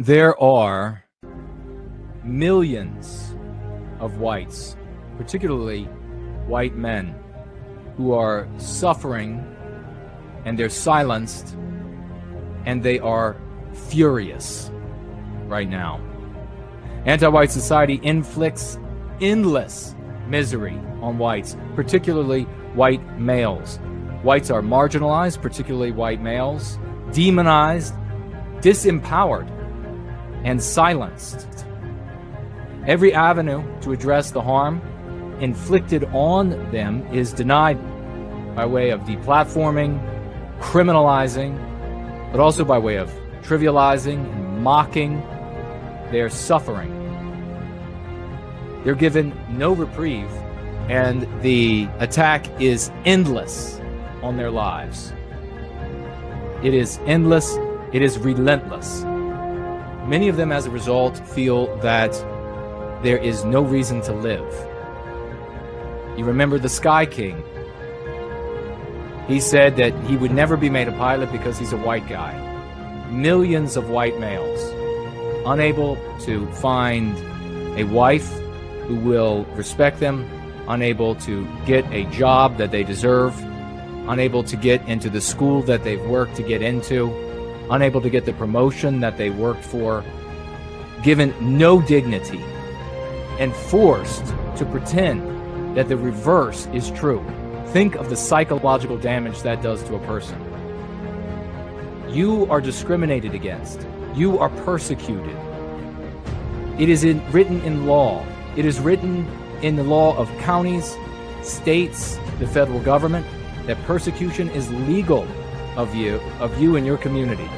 There are millions of whites, particularly white men, who are suffering, and they're silenced, and they are furious right now. Anti-white society inflicts endless misery on whites, particularly white males. Whites are marginalized, particularly white males, demonized, disempowered, and silenced. Every avenue to address the harm inflicted on them is denied by way of deplatforming, criminalizing, but also by way of trivializing and mocking their suffering. They're given no reprieve, and the attack is endless on their lives. It is endless, it is relentless. Many of them, as a result, feel that there is no reason to live. You remember the Sky King. He said that he would never be made a pilot because he's a white guy. Millions of white males, unable to find a wife who will respect them, unable to get a job that they deserve, unable to get into the school that they've worked to get into, unable to get the promotion that they worked for, given no dignity, and forced to pretend that the reverse is true. Think of the psychological damage that does to a person. You are discriminated against. You are persecuted. It is written in law. It is written in the law of counties, states, the federal government, that persecution is legal of you and your community.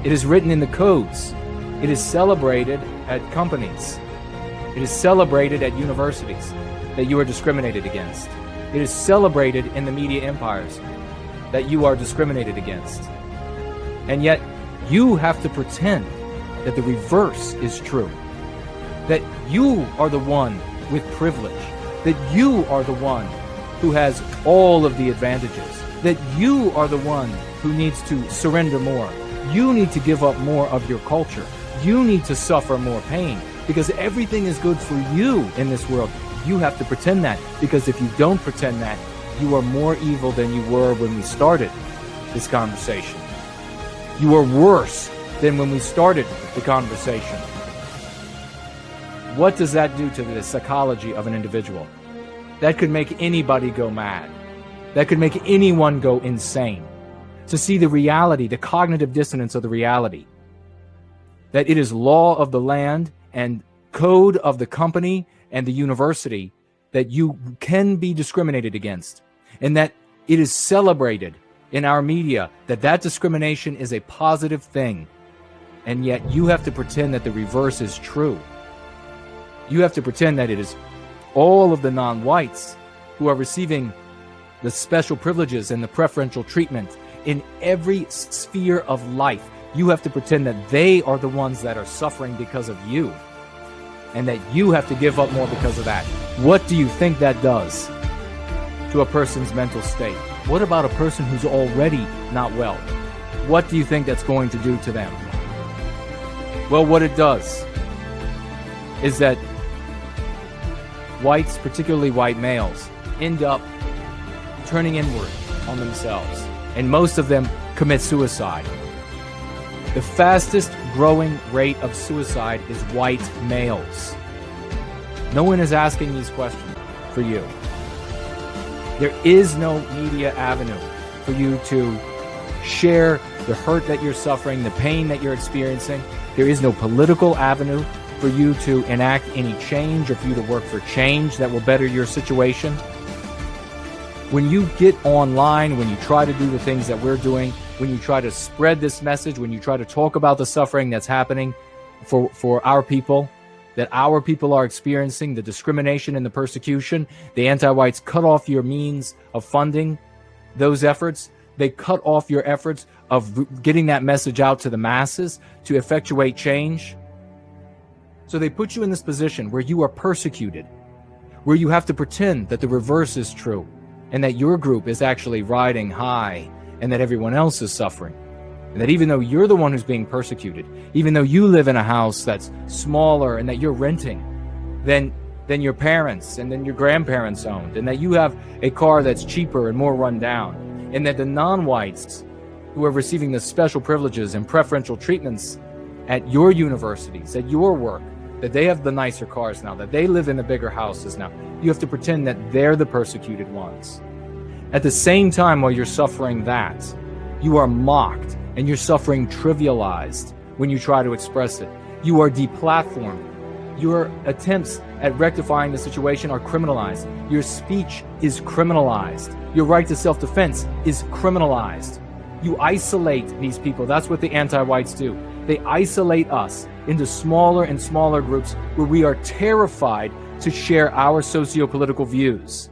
It is written in the codes. It is celebrated at companies. It is celebrated at universities that you are discriminated against. It is celebrated in the media empires that you are discriminated against. And yet, you have to pretend that the reverse is true. That you are the one with privilege. That you are the one who has all of the advantages. That you are the one who needs to surrender more. You need to give up more of your culture. You need to suffer more pain because everything is good for you in this world. You have to pretend that, because if you don't pretend that, you are more evil than you were when we started this conversation. You are worse than when we started the conversation. What does that do to the psychology of an individual? That could make anybody go mad. That could make anyone go insane. To see the reality, the cognitive dissonance of the reality, that it is law of the land and code of the company and the university that you can be discriminated against, and that it is celebrated in our media that that discrimination is a positive thing, and yet you have to pretend that the reverse is true. You have to pretend that it is all of the non-whites who are receiving the special privileges and the preferential treatment in every sphere of life. You have to pretend that they are the ones that are suffering because of you, and that you have to give up more because of that. What do you think that does to a person's mental state? What about a person who's already not well? What do you think that's going to do to them? Well, what it does is that whites, particularly white males, end up turning inward on themselves, and most of them commit suicide. The fastest growing rate of suicide is white males. No one is asking these questions for you. There is no media avenue for you to share the hurt that you're suffering, the pain that you're experiencing. There is no political avenue for you to enact any change or for you to work for change that will better your situation. When you get online, when you try to do the things that we're doing, when you try to spread this message, when you try to talk about the suffering that's happening for our people, that our people are experiencing, the discrimination and the persecution, the anti-whites cut off your means of funding those efforts. They cut off your efforts of getting that message out to the masses to effectuate change. So they put you in this position where you are persecuted, where you have to pretend that the reverse is true and that your group is actually riding high and that everyone else is suffering. And that even though you're the one who's being persecuted, even though you live in a house that's smaller and that you're renting than your parents and then your grandparents owned, and that you have a car that's cheaper and more run down, and that the non-whites who are receiving the special privileges and preferential treatments at your universities, at your work, that they have the nicer cars now, that they live in the bigger houses now, you have to pretend that they're the persecuted ones. At the same time, while you're suffering that, you are mocked and your suffering trivialized when you try to express it. You are deplatformed. Your attempts at rectifying the situation are criminalized. Your speech is criminalized. Your right to self-defense is criminalized. You isolate these people. That's what the anti-whites do. They isolate us into smaller and smaller groups where we are terrified to share our socio-political views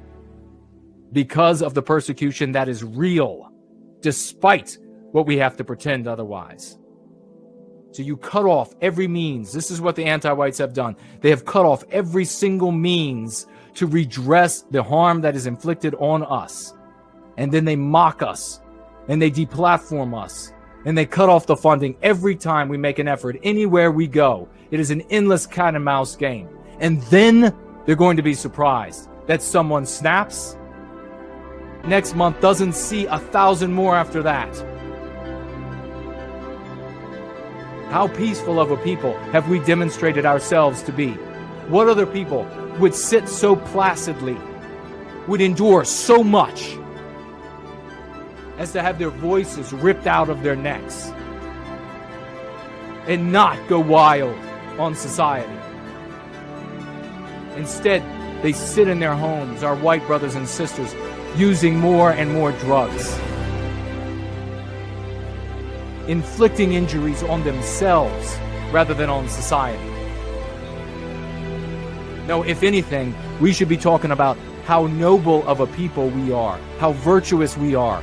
because of the persecution that is real, despite what we have to pretend otherwise. So you cut off every means. This is what the anti-whites have done. They have cut off every single means to redress the harm that is inflicted on us. And then they mock us, and they deplatform us, and they cut off the funding every time we make an effort, anywhere we go. It is an endless cat and mouse game. And then they're going to be surprised that someone snaps. Next month doesn't see 1,000 more after that. How peaceful of a people have we demonstrated ourselves to be? What other people would sit so placidly, would endure so much, as to have their voices ripped out of their necks and not go wild on society? Instead, they sit in their homes, our white brothers and sisters, using more and more drugs, inflicting injuries on themselves rather than on society. No, if anything, we should be talking about how noble of a people we are, how virtuous we are,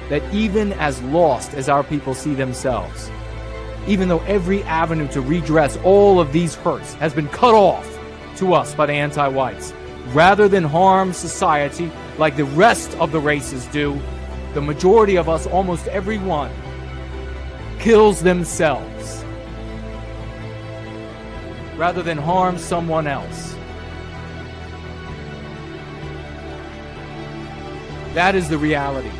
that even as lost as our people see themselves, even though every avenue to redress all of these hurts has been cut off to us by the anti-whites, rather than harm society like the rest of the races do, the majority of us, almost everyone, kills themselves rather than harm someone else. That is the reality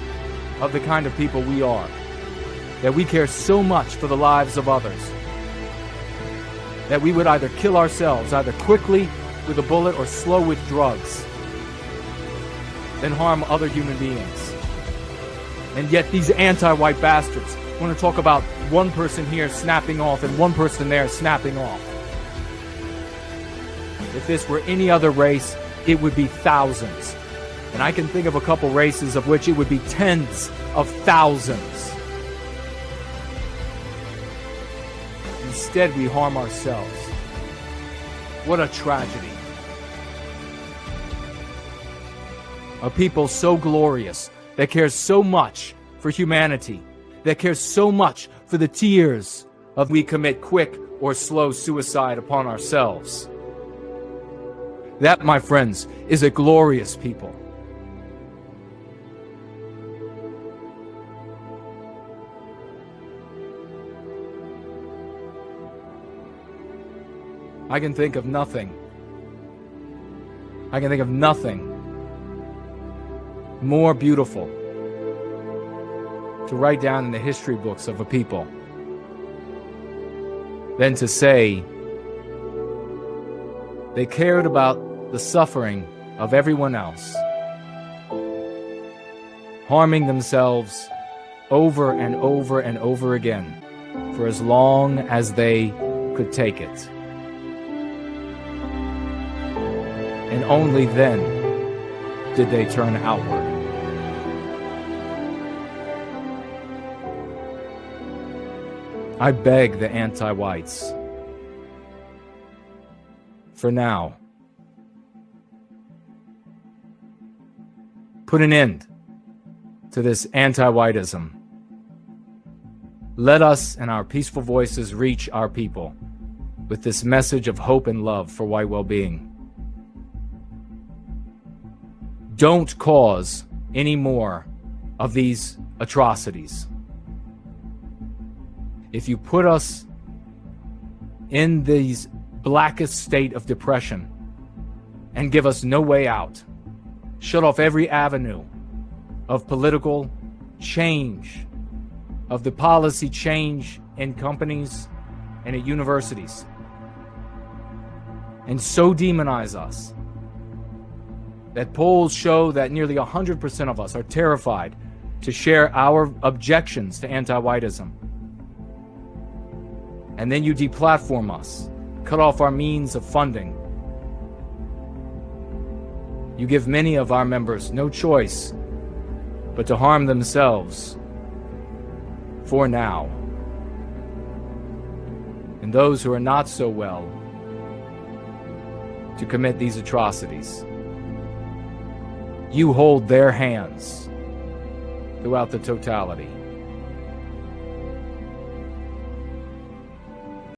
of the kind of people we are, that we care so much for the lives of others that we would either kill ourselves, either quickly with a bullet or slow with drugs, than harm other human beings. And yet these anti-white bastards want to talk about one person here snapping off and one person there snapping off. If this were any other race, it would be thousands. And I can think of a couple races of which it would be tens of thousands. Instead, we harm ourselves. What a tragedy. A people so glorious, that cares so much for humanity, that cares so much for the tears of we commit quick or slow suicide upon ourselves. That, my friends, is a glorious people. I can think of nothing more beautiful to write down in the history books of a people than to say they cared about the suffering of everyone else, harming themselves over and over and over again for as long as they could take it. And only then did they turn outward. I beg the anti-whites, for now, put an end to this anti-whiteism. Let us and our peaceful voices reach our people with this message of hope and love for white well-being. Don't cause any more of these atrocities. if you put us in these blackest state of depression and give us no way out, shut off every avenue of political change, of the policy change in companies and at universities, and so demonize us that polls show that nearly 100% of us are terrified to share our objections to anti-whiteism. And then you deplatform us, cut off our means of funding. You give many of our members no choice but to harm themselves for now. And those who are not so well to commit these atrocities. You hold their hands throughout the totality.